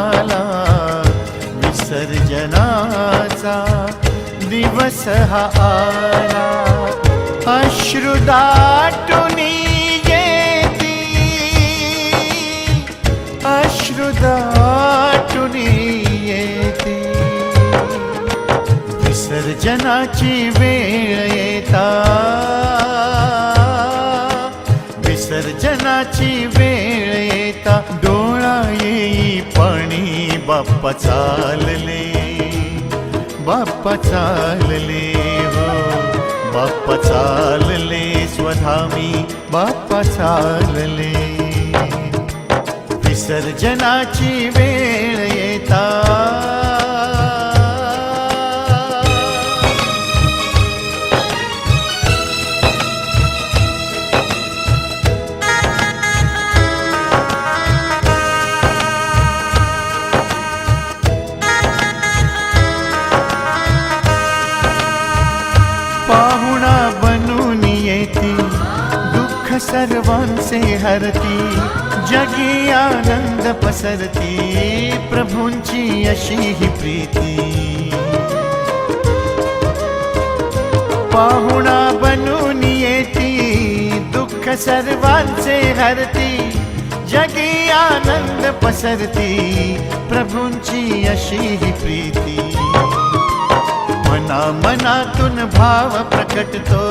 आला, विसर्जनाचा दिवस हा आला. अश्रु दाटून येती, अश्रु दाटून येती. विसर्जनाची वेळ येता, विसर्जनाची वेळ येता. डोळा येई पाणी, बाप्पा चालले, बाप्पा चालले हो, बाप्पा चालले स्वधामी, बाप्पा चालले. विसर्जनाची वेळ येता, पाहुणा बनून येती, दुःख सर्वांचे हरती. जगी आनंद पसरती, प्रभूंची अशी ही प्रीती. पाहुणा बनून येती, दुःख सर्वांचे हरती. जगी आनंद पसरती, प्रभूंची अशी ही प्रीती. मना मनातून भाव प्रकटतो,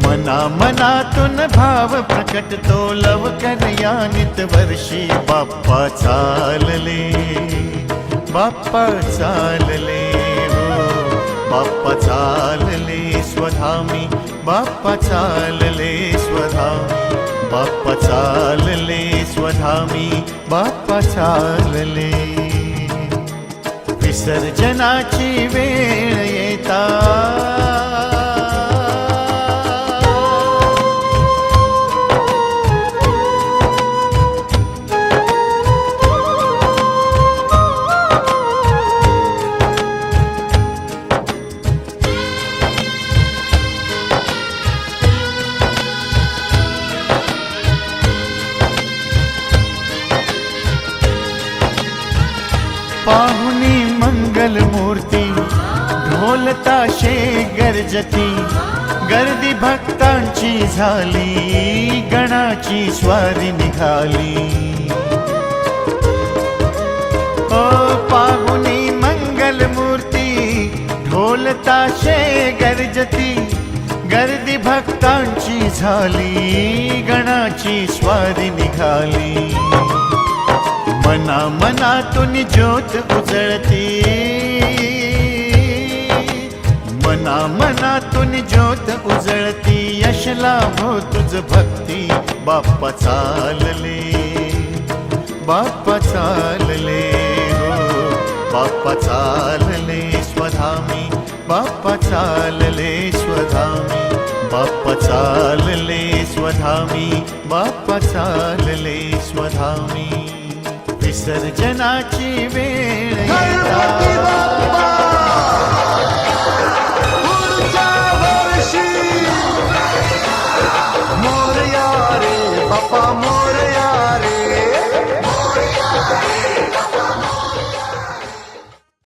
मना मनातून भाव प्रकटतो. लवकर यानित वर्षी बाप्पा चालले, बाप्पा चालले हो, बाप्पा चालले स्वधामी, बाप्पा चालले स्वधामी, बाप्पा चालले स्वधामी, बाप्पा चालले. विसर्जनाची वेळ येता, पाहुनी मंगल मूर्ती, ढोल ताशे गर्जती. गर्दी भक्तांची झाली, गणाची स्वारी निघाली. ओ पाहुनी मंगल मूर्ती, ढोल ताशे गर्जती. गर्दी भक्तांची झाली, गणाची स्वारी निघाली. मना मनातून ज्योत उजळती, मना मनातून ज्योत उजळती. यश लाभो तुझ भक्ती, बाप्पा चालले, बाप्पा चालले हो, बाप्पा चालले स्वधामी, बाप्पा चालले स्वधामी, बाप्पा चालले स्वधामी, बाप्पा चालले स्वधामी. विसर्जनाची वेळ येता, पुढच्या वर्षी मोरया रे बाप्पा मोरया.